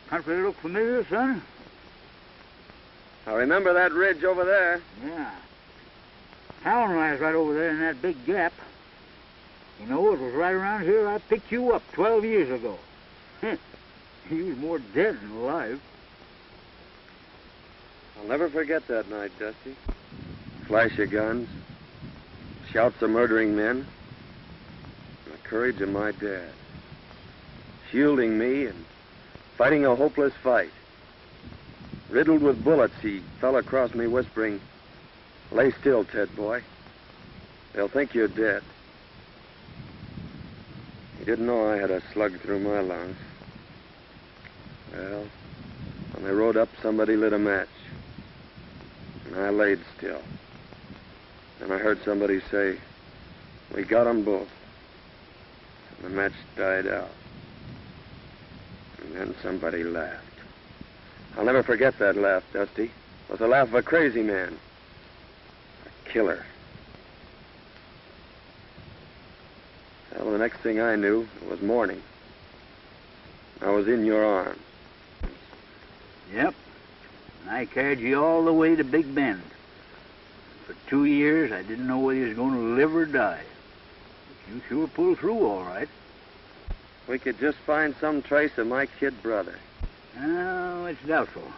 Country look familiar, son? I remember that ridge over there. Yeah. Town lies right over there in that big gap. You know, it was right around here I picked you up 12 years ago. You was more dead than alive. I'll never forget that night, Dusty. Flash of guns, shouts of murdering men, and the courage of my dad. Shielding me and fighting a hopeless fight. Riddled with bullets, he fell across me whispering, "Lay still, Ted boy. They'll think you're dead." He didn't know I had a slug through my lungs. Well, when they rode up, somebody lit a match. And I laid still. And I heard somebody say, "We got 'em both." And the match died out. And then somebody laughed. I'll never forget that laugh, Dusty. It was the laugh of a crazy man. A killer. Well, the next thing I knew, it was morning. I was in your arms. Yep. And I carried you all the way to Big Bend. For 2 years, I didn't know whether you was going to live or die. But you sure pulled through all right. We could just find some trace of my kid brother. Oh, it's doubtful.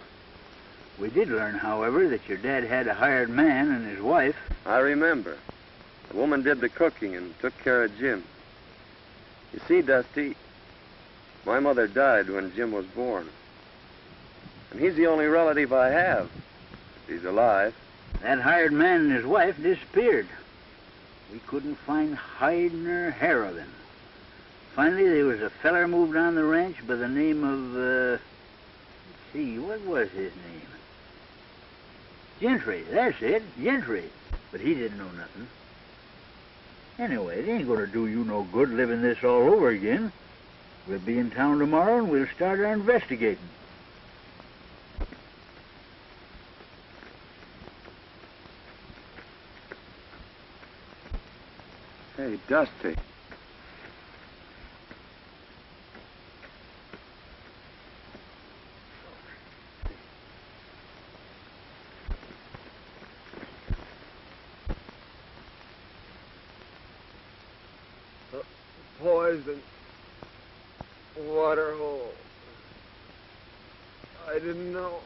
We did learn, however, that your dad had a hired man and his wife. I remember. The woman did the cooking and took care of Jim. You see, Dusty, my mother died when Jim was born. And he's the only relative I have, if he's alive. That hired man and his wife disappeared. We couldn't find hide nor hair of him. Finally, there was a feller moved on the ranch by the name of, let's see, what was his name? Gentry, that's it, Gentry. But he didn't know nothing. Anyway, it ain't gonna do you no good living this all over again. We'll be in town tomorrow and we'll start our investigating. Hey, Dusty. Poison. Water hole. I didn't know.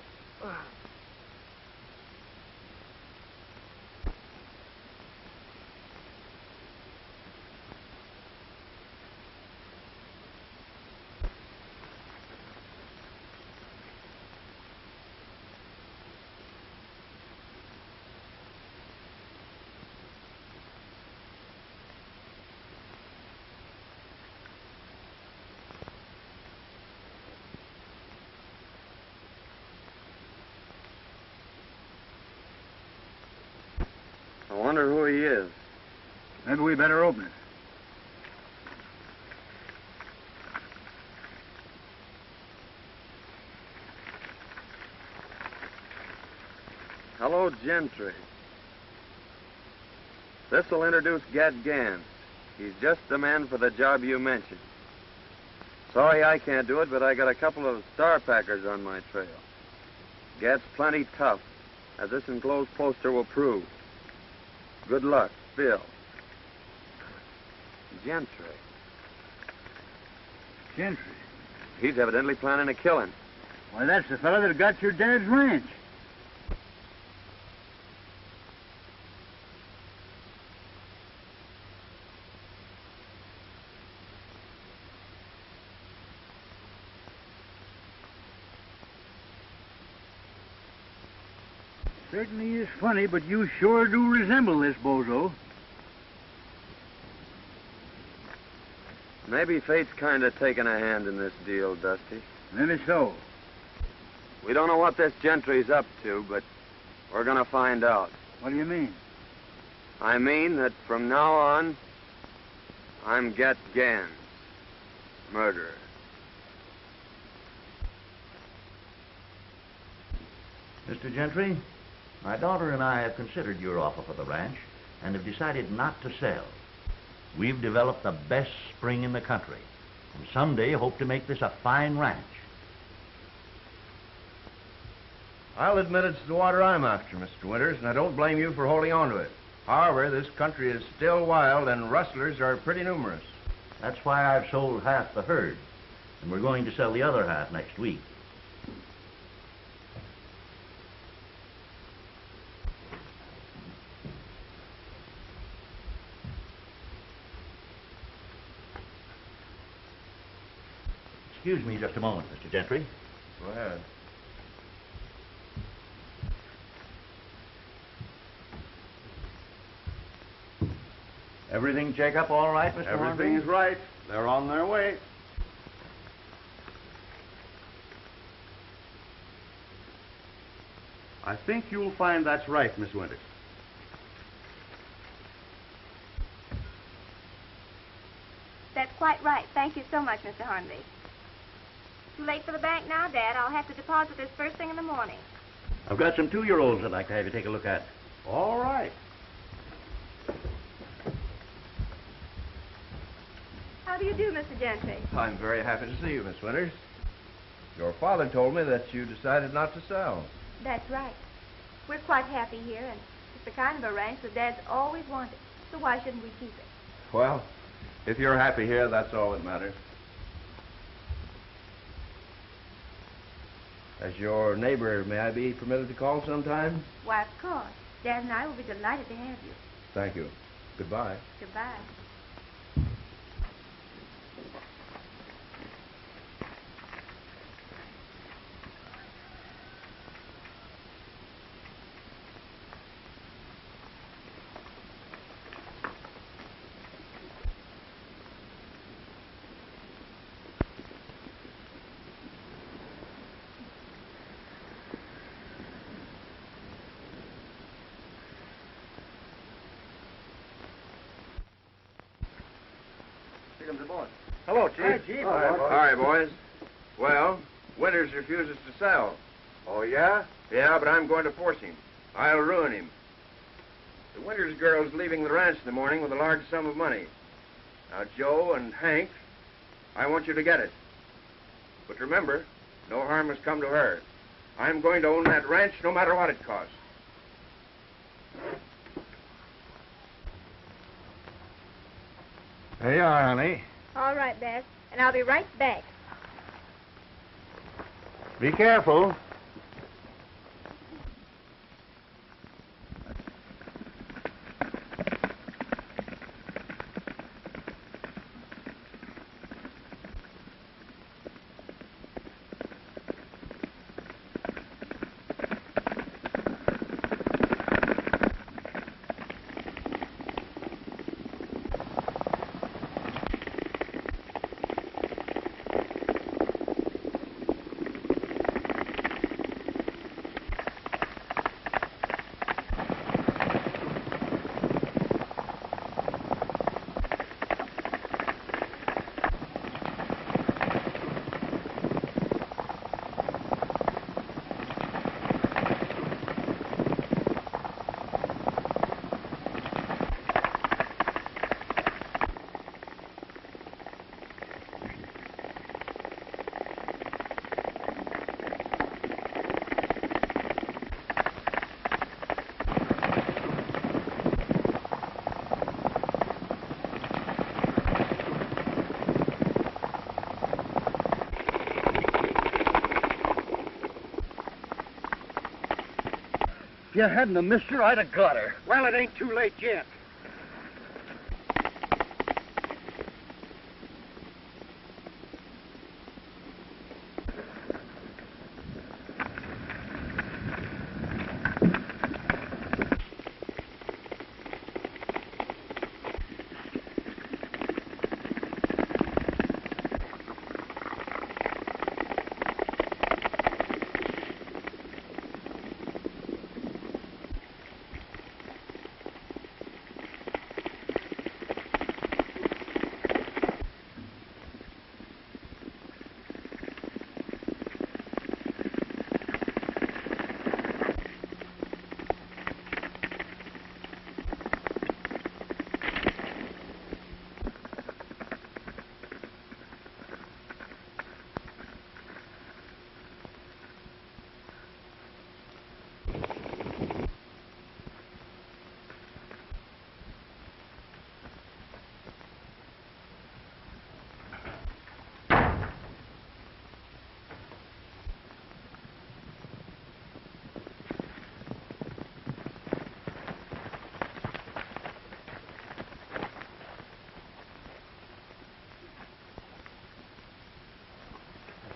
I wonder who he is. Maybe we better open it. Hello, Gentry. This'll introduce Gat Ganns. He's just the man for the job you mentioned. Sorry I can't do it, but I got a couple of star packers on my trail. Gat's plenty tough, as this enclosed poster will prove. Good luck, Bill. Gentry. Gentry? He's evidently planning a killing. Why, that's the fellow that got your dad's ranch. Certainly is funny, but you sure do resemble this bozo. Maybe fate's kind of taking a hand in this deal, Dusty. Maybe so. We don't know what this Gentry's up to, but we're going to find out. What do you mean? I mean that from now on, I'm Gat Ganns, murderer. Mr. Gentry, my daughter and I have considered your offer for the ranch and have decided not to sell. We've developed the best spring in the country, and someday hope to make this a fine ranch. I'll admit it's the water I'm after, Mr. Winters, and I don't blame you for holding on to it. However, this country is still wild, and rustlers are pretty numerous. That's why I've sold half the herd, and we're going to sell the other half next week. Excuse me just a moment, Mr. Gentry. Go ahead. Everything check up all right, Mr. Everything's right. They're on their way. I think you'll find that's right, Miss Winters. That's quite right. Thank you so much, Mr. Hornby. Too late for the bank now, Dad. I'll have to deposit this first thing in the morning. I've got some 2-year-olds I'd like to have you take a look at. All right. How do you do, Mr. Gentry? I'm very happy to see you, Miss Winters. Your father told me that you decided not to sell. That's right. We're quite happy here, and it's the kind of a ranch that Dad's always wanted. So why shouldn't we keep it? Well, if you're happy here, that's all that matters. As your neighbor, may I be permitted to call sometime? Why, of course. Dad and I will be delighted to have you. Thank you. Goodbye. Goodbye. Hello, Chief. Hi, Chief. Hi, boys. Well, Winters refuses to sell. Oh, yeah? Yeah, but I'm going to force him. I'll ruin him. The Winters girl's leaving the ranch in the morning with a large sum of money. Now, Joe and Hank, I want you to get it. But remember, no harm has come to her. I'm going to own that ranch no matter what it costs. There you are, honey. All right, Dad. And I'll be right back. Be careful. If you hadn't have missed her, I'd have got her. Well, it ain't too late yet.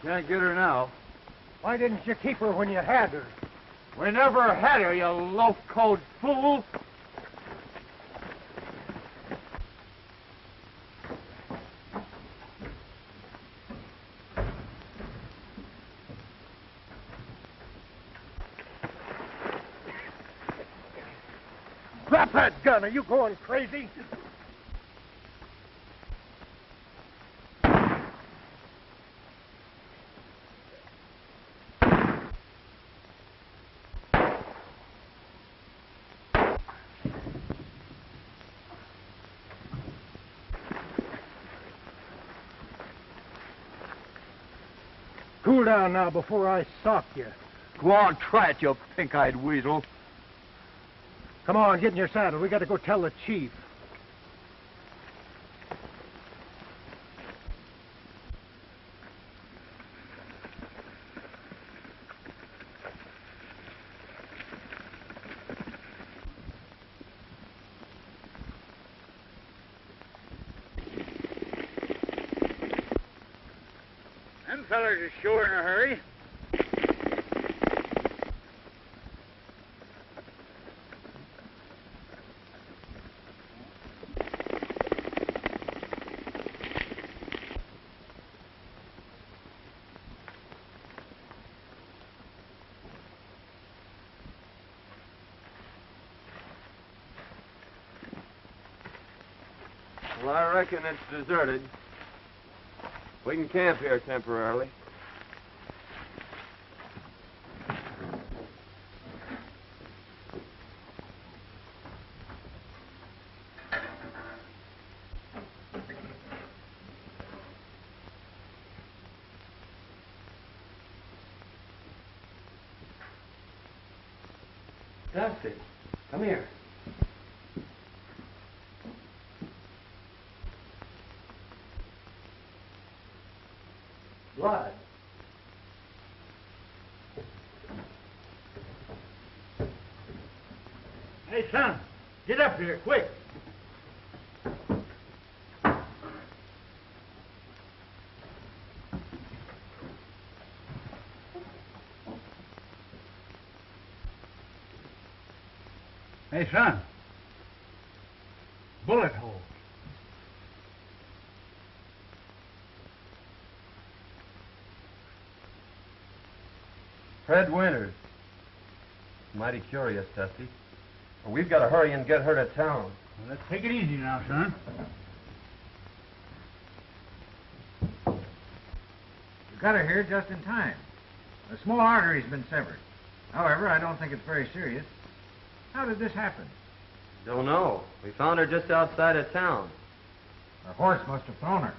Can't get her now. Why didn't you keep her when you had her? We never had her, you loaf-coat fool. Drop that gun. Are you going crazy? Cool down now before I sock you. Go on, try it, you pink-eyed weasel. Come on, get in your saddle. We got to go tell the chief. Them fellers are sure in a hurry. Well, I reckon it's deserted. We can camp here temporarily. Dusty, come here. Blood. Hey, son, get up here, quick. Hey, son. Bullet hole. Fred Winters. Mighty curious, Dusty. Well, we've got to hurry and get her to town. Well, let's take it easy now, son. You got her here just in time. A small artery's been severed. However, I don't think it's very serious. How did this happen? Don't know. We found her just outside of town. Her horse must have thrown her.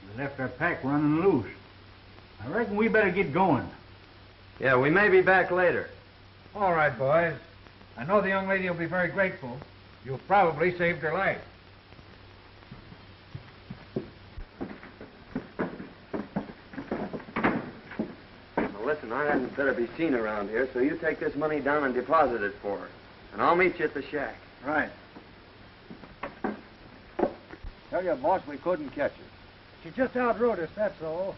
We left our pack running loose. I reckon we better get going. Yeah, we may be back later. All right, boys. I know the young lady will be very grateful. You've probably saved her life. Now listen, I hadn't better be seen around here, so you take this money down and deposit it for her. And I'll meet you at the shack. Right. Tell you, boss, we couldn't catch her. She just outrode us, that's all.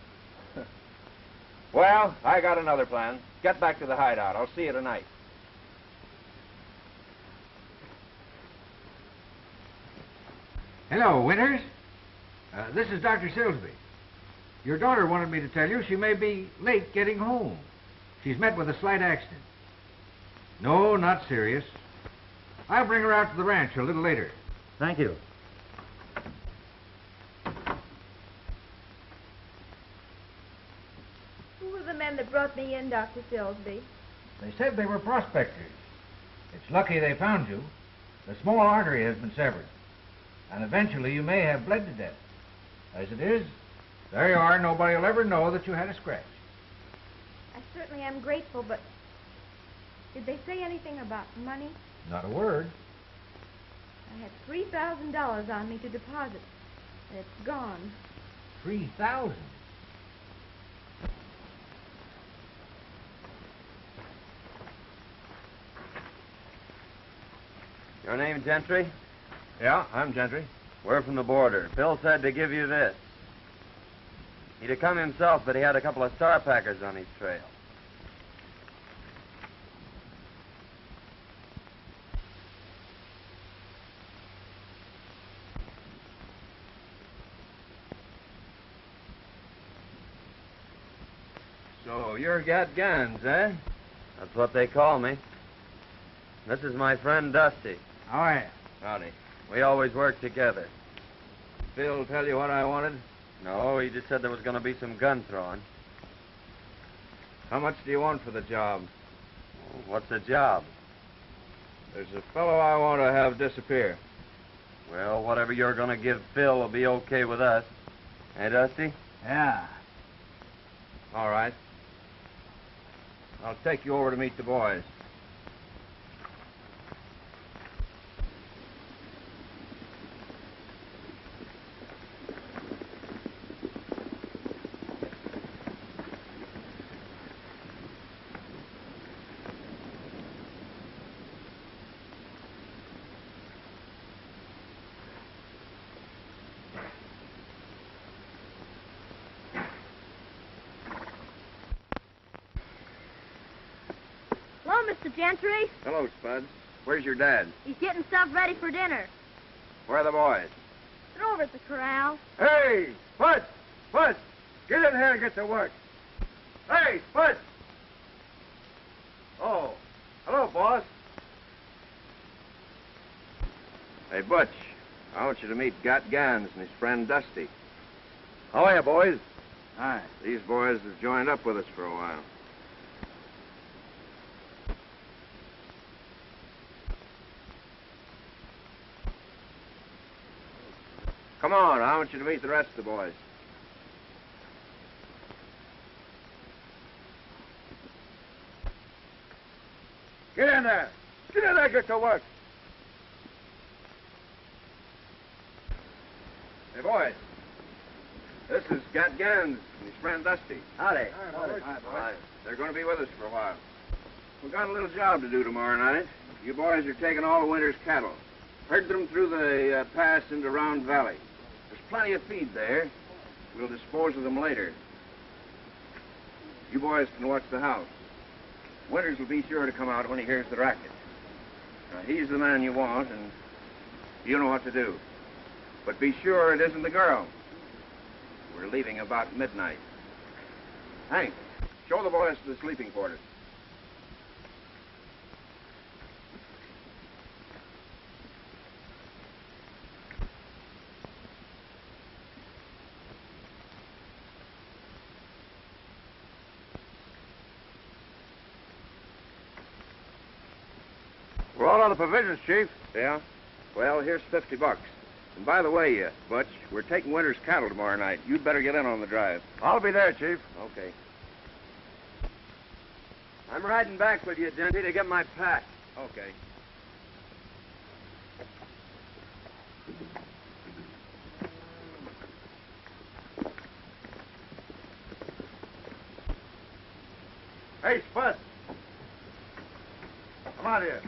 Well, I got another plan. Get back to the hideout. I'll see you tonight. Hello, Winters. This is Dr. Silsby. Your daughter wanted me to tell you she may be late getting home. She's met with a slight accident. No, not serious. I'll bring her out to the ranch a little later. Thank you. Who were the men that brought me in, Dr. Silsby? They said they were prospectors. It's lucky they found you. The small artery has been severed, and eventually you may have bled to death. As it is, there you are. Nobody will ever know that you had a scratch. I certainly am grateful, but did they say anything about money? Not a word. I had $3,000 on me to deposit, and it's gone. 3,000. Your name, Gentry? Yeah, I'm Gentry. We're from the border. Bill said to give you this. He'd have come himself, but he had a couple of star packers on his trail. So you're Gat Ganns, eh? That's what they call me. This is my friend Dusty. How are you? Howdy. We always work together. Phil tell you what I wanted? No, he just said there was going to be some gun throwing. How much do you want for the job? What's the job? There's a fellow I want to have disappear. Well, whatever you're going to give Phil will be okay with us. Hey, Dusty? Yeah. All right. I'll take you over to meet the boys. Hello, Mr. Gentry. Hello, Spuds. Where's your dad? He's getting stuff ready for dinner. Where are the boys? They're over at the corral. Hey, Spuds! Spuds! Get in here and get to work. Hey, Spuds! Oh, hello, boss. Hey, Butch, I want you to meet Gat Ganns and his friend Dusty. How are you, boys? Hi. These boys have joined up with us for a while. Come on, I want you to meet the rest of the boys. Get in there! Get in there, get to work! Hey, boys. This is Gat Ganns and his friend Dusty. Howdy. Hi. They're going to be with us for a while. We've got a little job to do tomorrow night. You boys are taking all the winter's cattle. Herd them through the pass into Round Valley. There's plenty of feed there. We'll dispose of them later. You boys can watch the house. Winters will be sure to come out when he hears the racket. Now, he's the man you want, and you know what to do. But be sure it isn't the girl. We're leaving about midnight. Hank, show the boys to the sleeping quarters. We're all out of provisions, Chief. Yeah? Well, here's $50. And by the way, Butch, we're taking Winter's cattle tomorrow night. You'd better get in on the drive. I'll be there, Chief. Okay. I'm riding back with you, Gentry, to get my pack. Okay. Hey, Spuds. Come out here.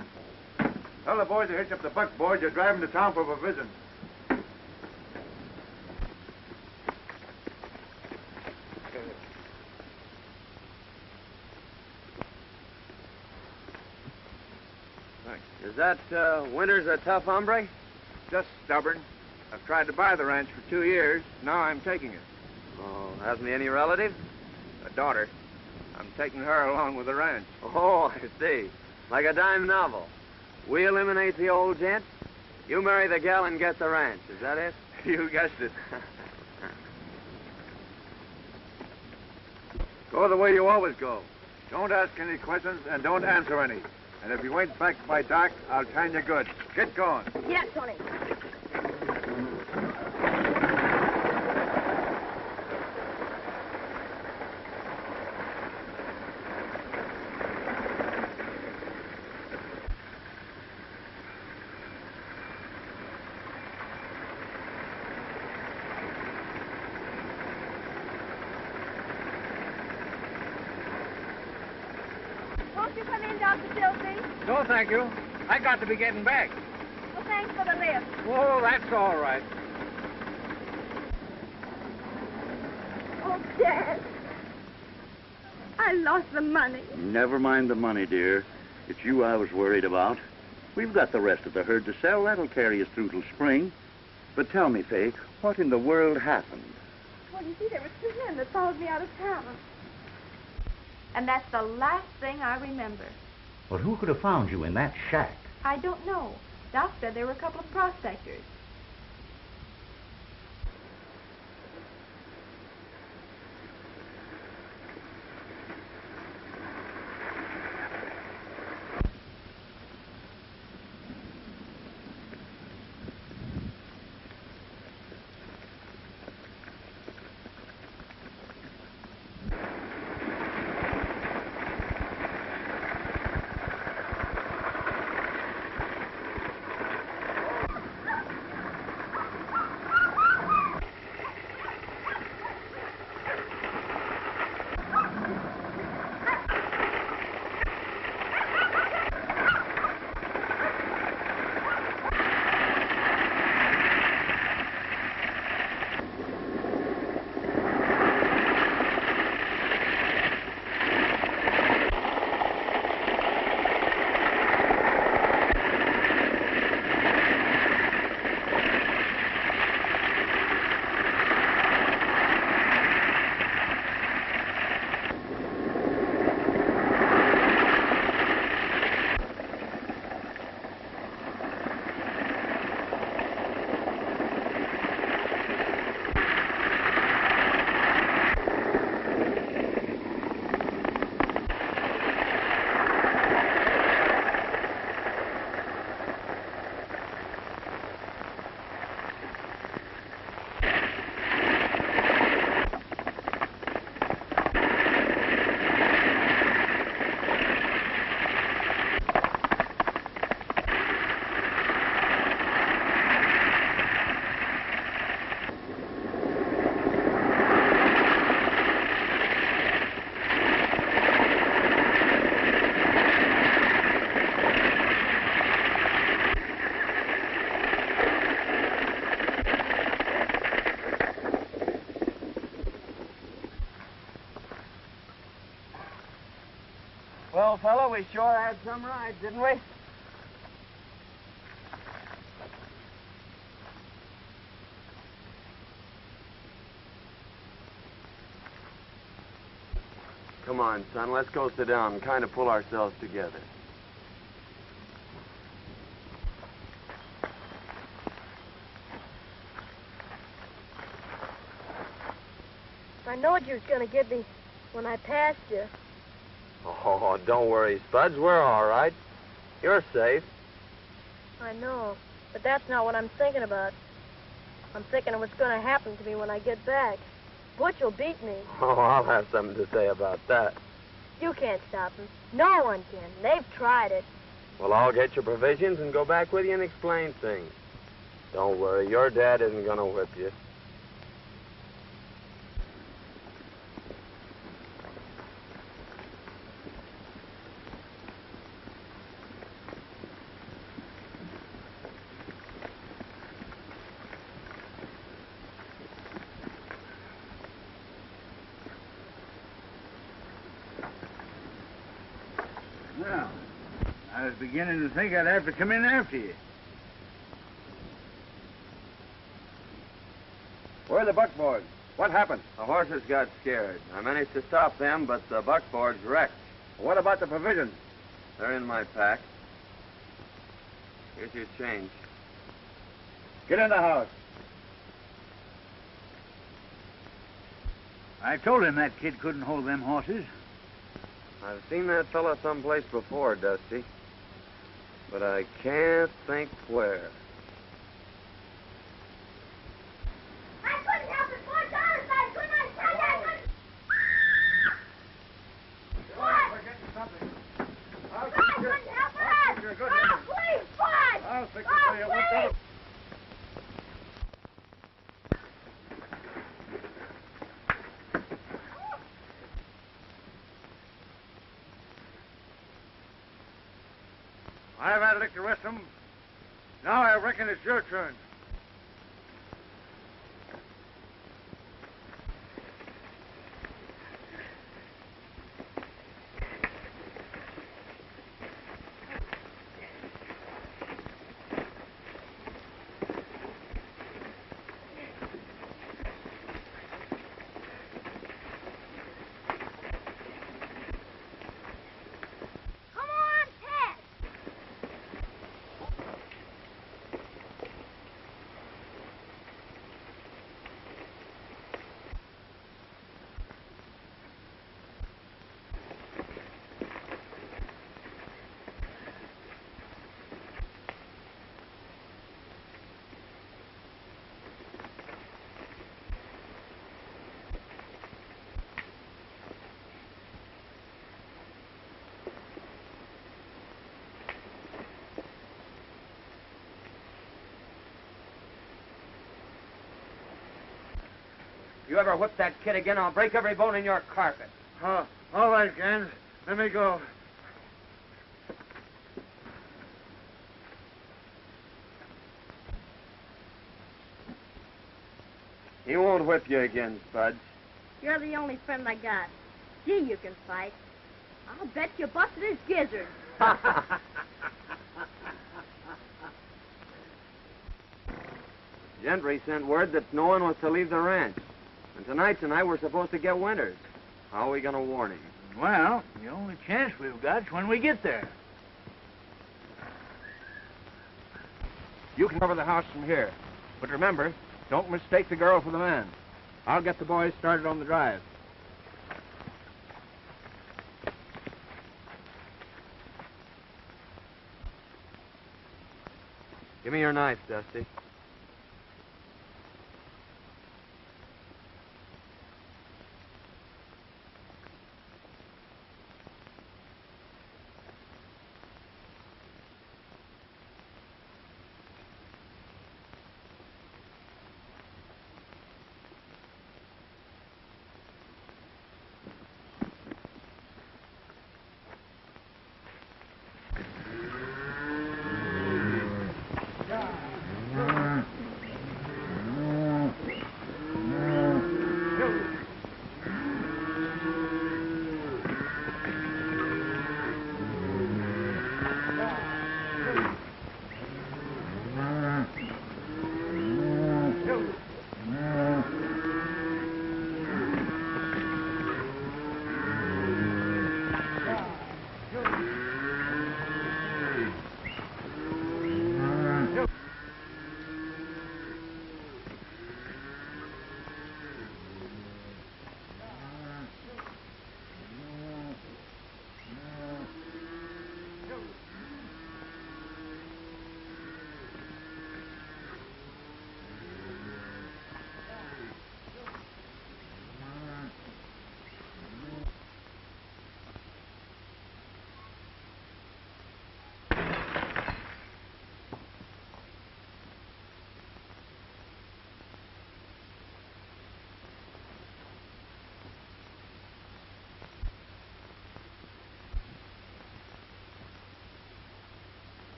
Tell the boys to hitch up the buckboard. You're driving to town for a visit. Is that Winters a tough hombre? Just stubborn. I've tried to buy the ranch for 2 years. Now I'm taking it. Oh, hasn't he any relatives? A daughter. I'm taking her along with the ranch. Oh, I see. Like a dime novel. We eliminate the old gent. You marry the gal and get the ranch. Is that it? You guessed it. Go the way you always go. Don't ask any questions and don't answer any. And if you ain't back by dark, I'll tan you good. Get going. Yeah, Tony. Won't you come in, Dr. Silsby? No, thank you. I got to be getting back. Well, thanks for the lift. Oh, that's all right. Oh, Dad. I lost the money. Never mind the money, dear. It's you I was worried about. We've got the rest of the herd to sell. That'll carry us through till spring. But tell me, Faye, what in the world happened? Well, you see, there were 2 men that followed me out of town. And that's the last thing I remember. Well, who could have found you in that shack? I don't know. Doc said there were a couple of prospectors. Well, fella, we sure had some ride, didn't we? Come on, son, let's go sit down and kind of pull ourselves together. I knowed you was going to get me when I passed you. Oh, don't worry, Spuds. We're all right. You're safe. I know, but that's not what I'm thinking about. I'm thinking of what's going to happen to me when I get back. Butch will beat me. Oh, I'll have something to say about that. You can't stop him. No one can. They've tried it. Well, I'll get your provisions and go back with you and explain things. Don't worry, your dad isn't going to whip you. Well, I was beginning to think I'd have to come in after you. Where are the buckboards? What happened? The horses got scared. I managed to stop them, but the buckboard's wrecked. What about the provisions? They're in my pack. Here's your change. Get in the house. I told him that kid couldn't hold them horses. I've seen that fella someplace before, Dusty. But I can't think where. I couldn't help it. $4. I couldn't. I tell you, I couldn't. What? We're getting something. I couldn't help it. You're good. Oh, please, Bud. I'll fix it Oh, for you. please. I've had a lick to rest them. Now I reckon it's your turn. You ever whip that kid again, I'll break every bone in your carpet. Oh, all right, Ganns. Let me go. He won't whip you again, Spuds. You're the only friend I got. Gee, you can fight. I'll bet you busted his gizzard. Gentry sent word that no one was to leave the ranch. And tonight we're supposed to get Winters. How are we going to warn him? Well, the only chance we've got is when we get there. You can cover the house from here. But remember, don't mistake the girl for the man. I'll get the boys started on the drive. Give me your knife, Dusty.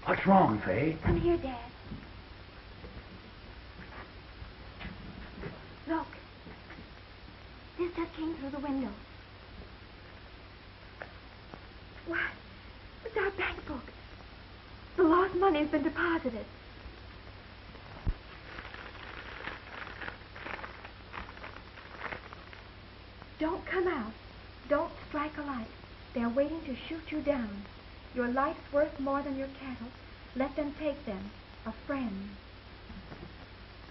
What's wrong, Faye? Come here, Dad. came through the window. What? It's our bank book. The lost money has been deposited. Don't come out. Don't strike a light. They're waiting to shoot you down. Your life's worth more than your cattle. Let them take them. A friend.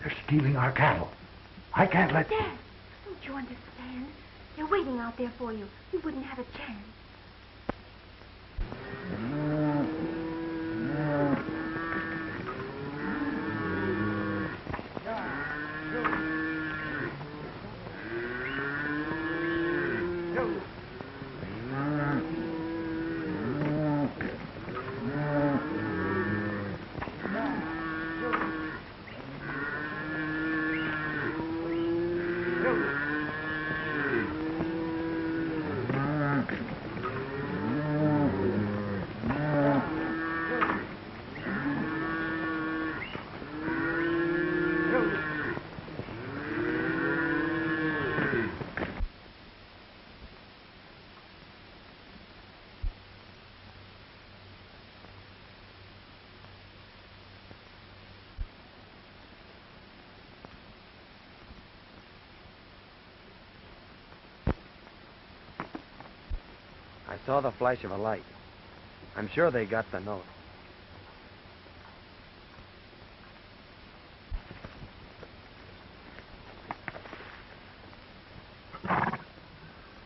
They're stealing our cattle. I can't let... Dad, don't you understand? They're waiting out there for you. You wouldn't have a chance. I saw the flash of a light. I'm sure they got the note.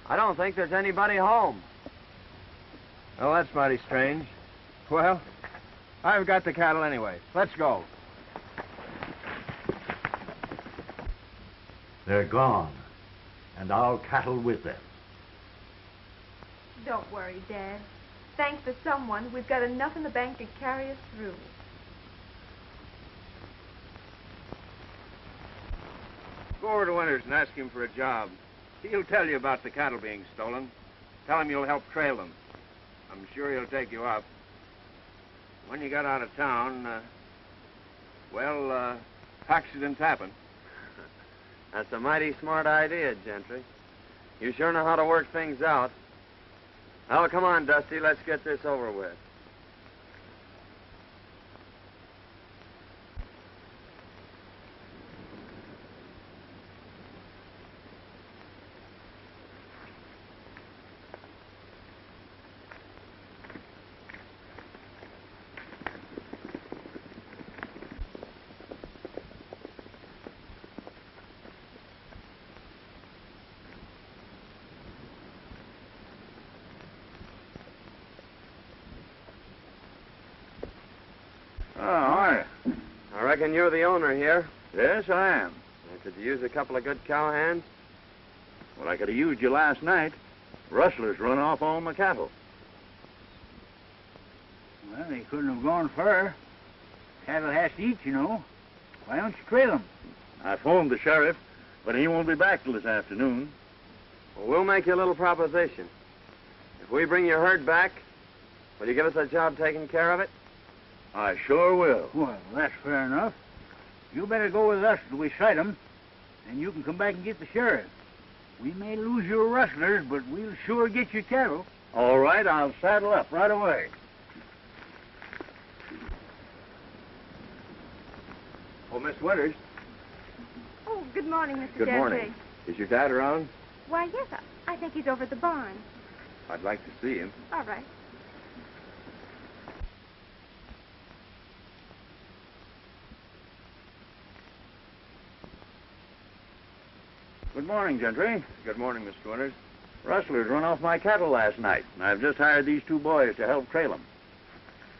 I don't think there's anybody home. Oh, that's mighty strange. Well, I've got the cattle anyway. Let's go. They're gone, and our cattle with them. Don't worry, Dad. Thanks to someone, we've got enough in the bank to carry us through. Go over to Winters and ask him for a job. He'll tell you about the cattle being stolen. Tell him you'll help trail them. I'm sure he'll take you up. When you got out of town, accidents happen. That's a mighty smart idea, Gentry. You sure know how to work things out. Well, come on, Dusty. Let's get this over with. I reckon you're the owner here. Yes, I am. Could you use a couple of good cowhands? Well, I could have used you last night. Rustlers run off all my cattle. Well, they couldn't have gone far. Cattle has to eat, you know. Why don't you trail them? I phoned the sheriff, but he won't be back till this afternoon. Well, we'll make you a little proposition. If we bring your herd back, will you give us a job taking care of it? I sure will. Well, that's fair enough. You better go with us till we sight 'em, and you can come back and get the sheriff. We may lose your rustlers, but we'll sure get your cattle. All right, I'll saddle up right away. Oh, Miss Winters. Oh, good morning, Mr. Good Gentry. morning. Is your dad around? Why, yes, I think he's over at the barn. I'd like to see him. All right. Good morning, Gentry. Good morning, Mr. Winters. Rustlers run off my cattle last night, and I've just hired these two boys to help trail them.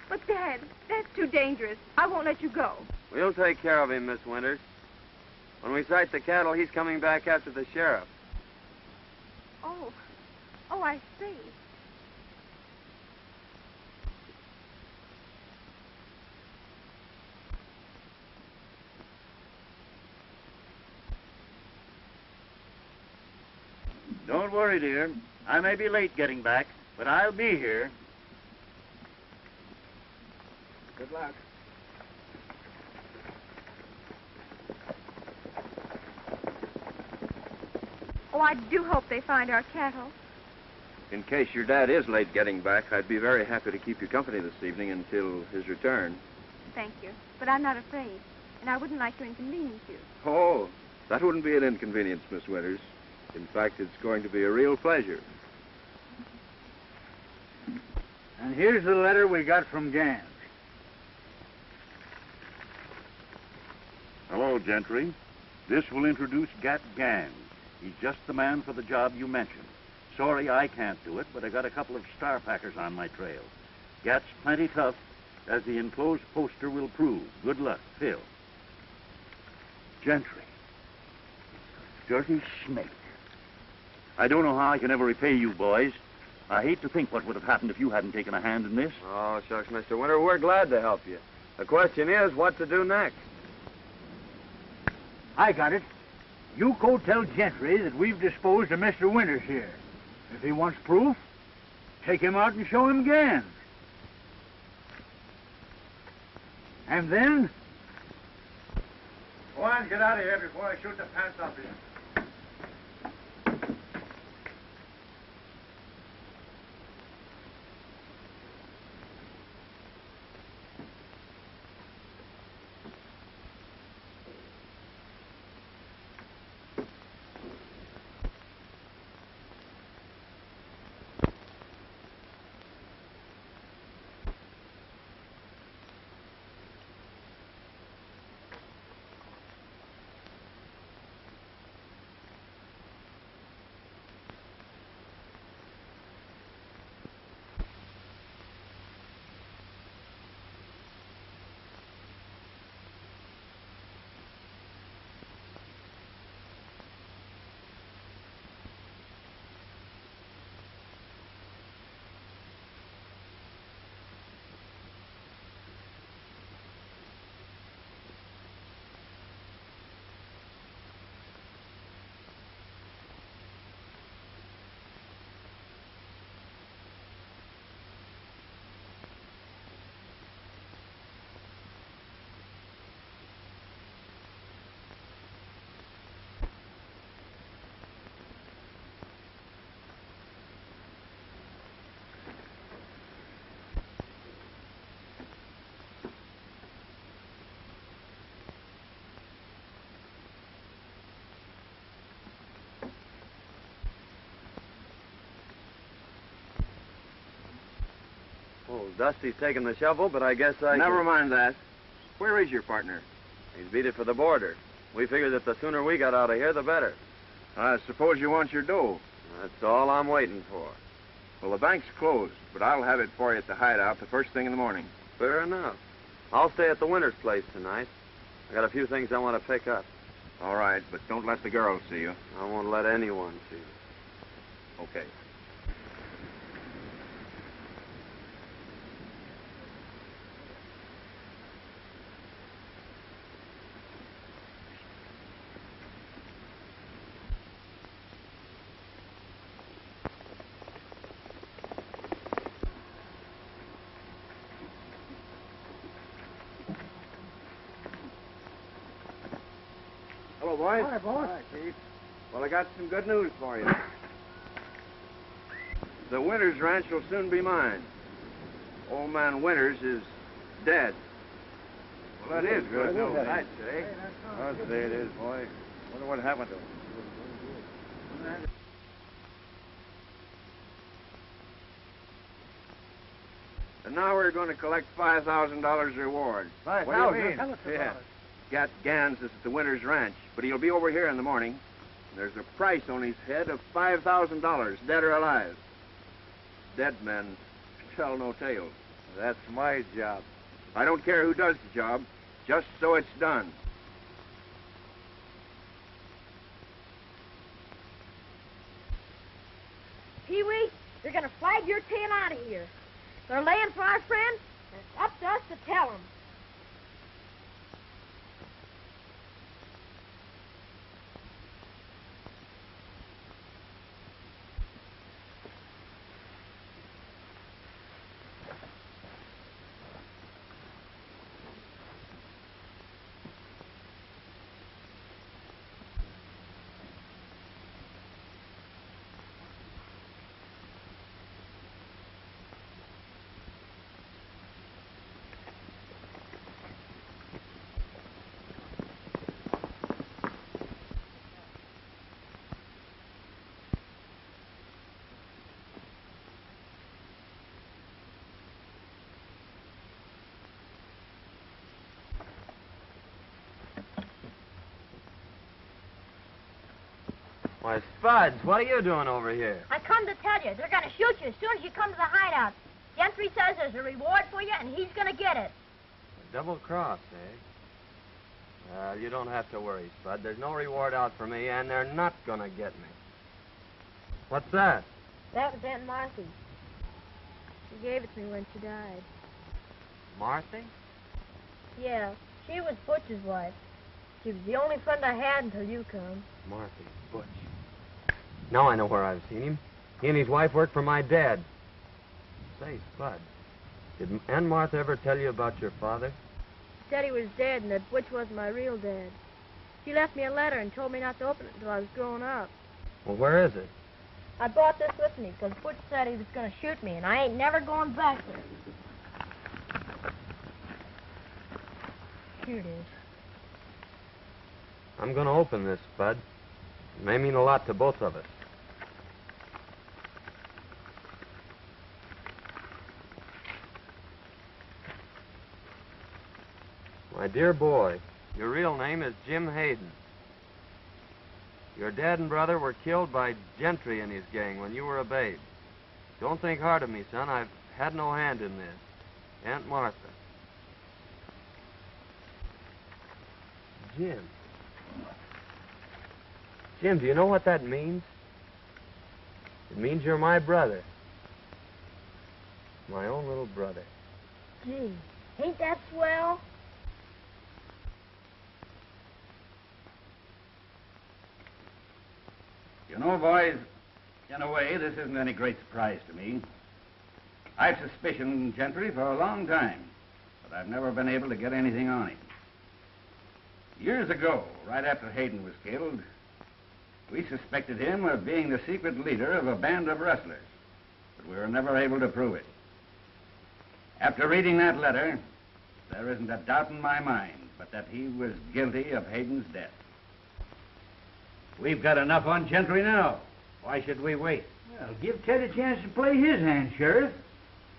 But, Dad, that's too dangerous. I won't let you go. We'll take care of him, Miss Winters. When we sight the cattle, he's coming back after the sheriff. Oh, I see. Don't worry, dear. I may be late getting back, but I'll be here. Good luck. Oh, I do hope they find our cattle. In case your dad is late getting back, I'd be very happy to keep you company this evening until his return. Thank you. But I'm not afraid, and I wouldn't like to inconvenience you. Oh, that wouldn't be an inconvenience, Miss Winters. In fact, it's going to be a real pleasure. And here's the letter we got from Ganns. Hello, Gentry. This will introduce Gat Ganns. He's just the man for the job you mentioned. Sorry I can't do it, but I got a couple of star packers on my trail. Gat's plenty tough, as the enclosed poster will prove. Good luck, Phil. Gentry. Dirty snake. I don't know how I can ever repay you, boys. I hate to think what would have happened if you hadn't taken a hand in this. Oh, shucks, Mr. Winter, we're glad to help you. The question is, what to do next? I got it. You go tell Gentry that we've disposed of Mr. Winters here. If he wants proof, take him out and show him Ganns. And then... Go on, get out of here before I shoot the pants off you. Oh, Dusty's taking the shovel, but I guess Never mind that. Where is your partner? He's beat it for the border. We figured that the sooner we got out of here, the better. I suppose you want your dough. That's all I'm waiting for. Well, the bank's closed, but I'll have it for you at the hideout the first thing in the morning. Fair enough. I'll stay at the Winters place tonight. I got a few things I want to pick up. All right, but don't let the girls see you. I won't let anyone see you. Okay. Hello, boys. Hi, boss. Hi, Chief. Well, I got some good news for you. The Winters ranch will soon be mine. Old man Winters is dead. Well, that is good news, I'd I'd say. I'd say it is, boy. Wonder what happened to him. And now we're going to collect $5,000 reward. What do you mean? Tell us about Yeah. it. Gat Ganns is at the Winters Ranch, but he'll be over here in the morning. There's a price on his head of $5,000, dead or alive. Dead men tell no tales. That's my job. I don't care who does the job, just so it's done. Pee-wee, they're going to flag your tail out of here. They're laying for our friend, and it's up to us to tell them. Why, Spuds, what are you doing over here? I come to tell you, they're going to shoot you as soon as you come to the hideout. Gentry says there's a reward for you, and he's going to get it. A double cross, eh? You don't have to worry, Spud. There's no reward out for me, and they're not going to get me. What's that? That was Aunt Marthy. She gave it to me when she died. Marthy? Yeah, she was Butch's wife. She was the only friend I had until you come. Marthy, Butch. Now I know where I've seen him. He and his wife worked for my dad. Say, Spud, did Aunt Martha ever tell you about your father? She said he was dead and that Butch wasn't my real dad. She left me a letter and told me not to open it until I was grown up. Well, where is it? I brought this with me because Butch said he was going to shoot me, and I ain't never going back there. Here it is. I'm going to open this, Spud. It may mean a lot to both of us. My dear boy, your real name is Jim Hayden. Your dad and brother were killed by Gentry and his gang when you were a babe. Don't think hard of me, son. I've had no hand in this. Aunt Martha. Jim. Jim, do you know what that means? It means you're my brother. My own little brother. Gee, ain't that swell? You know, boys, in a way, this isn't any great surprise to me. I've suspicioned Gentry for a long time, but I've never been able to get anything on him. Years ago, right after Hayden was killed, we suspected him of being the secret leader of a band of rustlers, but we were never able to prove it. After reading that letter, there isn't a doubt in my mind but that he was guilty of Hayden's death. We've got enough on Gentry now. Why should we wait? Well, give Ted a chance to play his hand, Sheriff.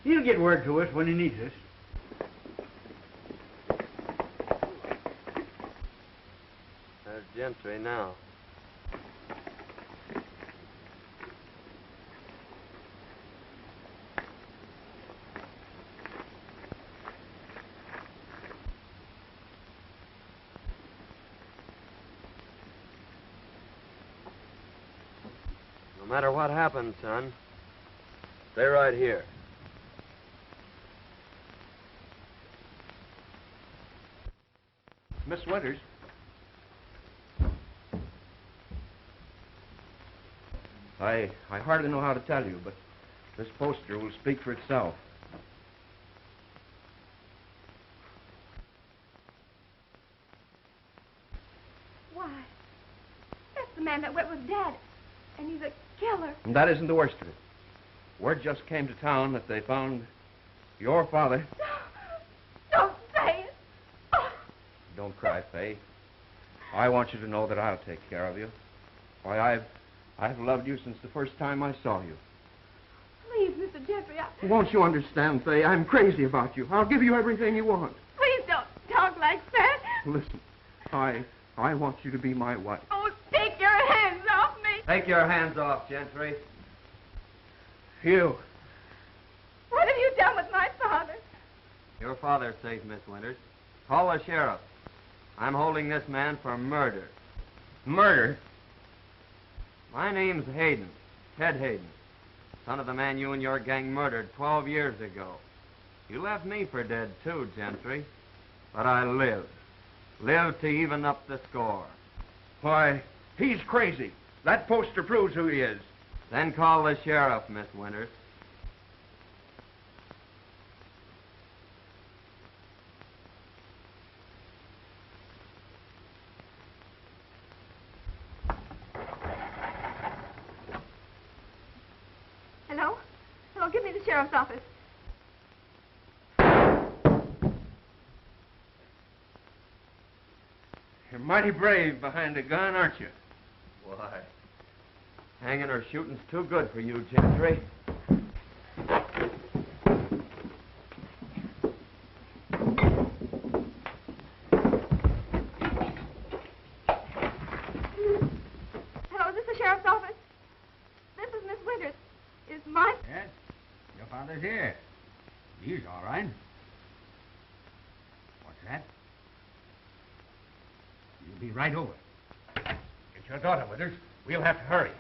He'll get word to us when he needs us. There's Gentry now. No matter what happens, son, stay right here. Miss Winters. I hardly know how to tell you, but this poster will speak for itself. Why, that's the man that went with Dad, and he's a killer. And that isn't the worst of it. Word just came to town that they found your father. Don't say it. Oh. Don't cry, Faye. I want you to know that I'll take care of you. Why, I've loved you since the first time I saw you. Please, Mr. Gentry, Won't you understand, Faye? I'm crazy about you. I'll give you everything you want. please don't talk like that. Listen, I want you to be my wife. Oh, take your hands off me. Take your hands off, Gentry. You. What have you done with my father? Your father's safe, Miss Winters. Call the sheriff. I'm holding this man for murder. Murder? My name's Hayden, Ted Hayden, son of the man you and your gang murdered 12 years ago. You left me for dead, too, Gentry. But I lived. Lived to even up the score. Why, he's crazy. That poster proves who he is. Then call the sheriff, Miss Winters. Hello? Hello, give me the sheriff's office. You're mighty brave behind a gun, aren't you? Why, hanging or shooting's too good for you, Gentry. Hello, is this the sheriff's Gat. You'll be right over. Get your daughter, Withers. We'll have to hurry.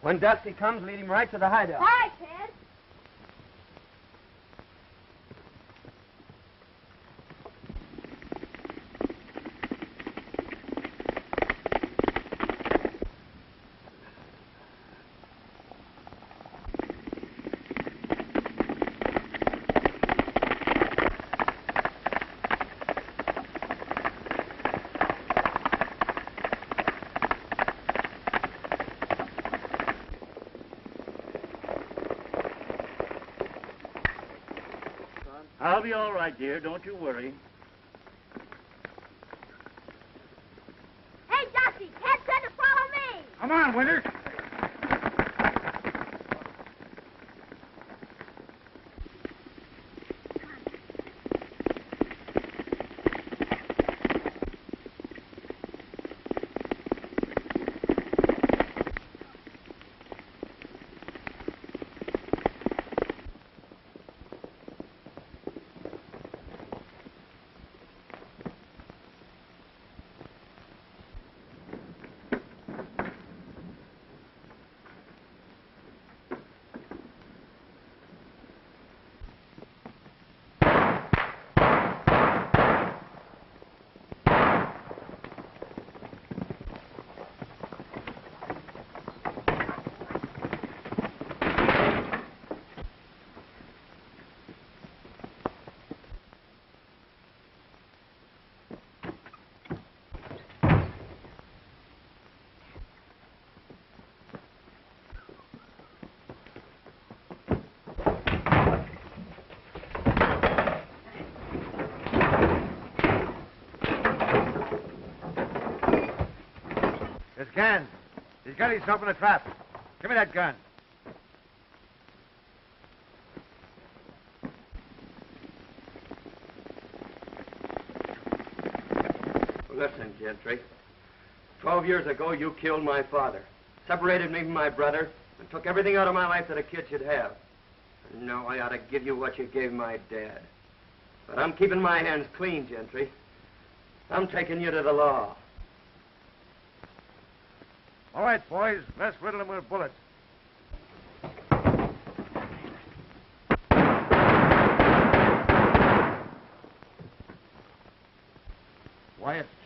When Dusty comes, lead him right to the hideout. All right, Ted. I'll be all right, dear. Don't you worry. Hey, Dusty, Ted said to follow me. Come on, Withers. It's Ganns. He's got himself in a trap. Give me that gun. Listen, Gentry. 12 years ago, you killed my father, separated me from my brother, and took everything out of my life that a kid should have. And now I ought to give you what you gave my dad. But I'm keeping my hands clean, Gentry. I'm taking you to the law. All right, boys, let's riddle him with bullets.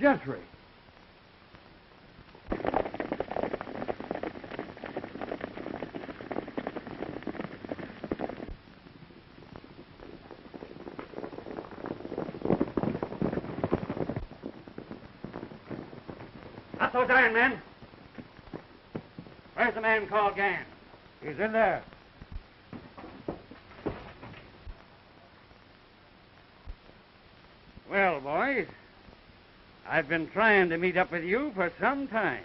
Gentry. Not those iron men. Where's the man called Ganns? He's in there. Well, boys, I've been trying to meet up with you for some time.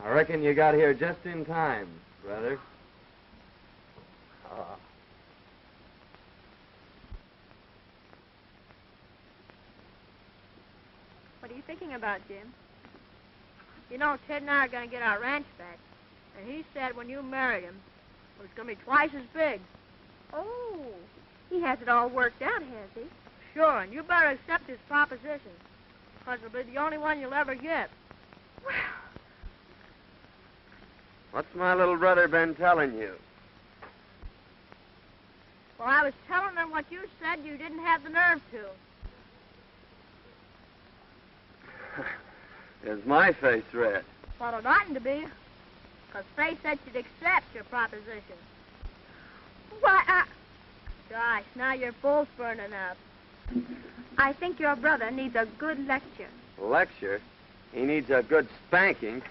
I reckon you got here just in time, brother. What are you thinking about, Jim? You know, Ted and I are going to get our ranch back. And he said when you married him, it was going to be twice as big. Oh, he has it all worked out, has he? Sure, and you better accept his proposition. Because it'll be the only one you'll ever get. Well, What's my little brother been telling you? Well, I was telling him what you said you didn't have the nerve to. Is my face red? Well, it oughtn't to be. Because Faye said she'd accept your proposition. why, Gosh, now your bull's burning up. I think your brother needs a good lecture. Lecture? He needs a good spanking.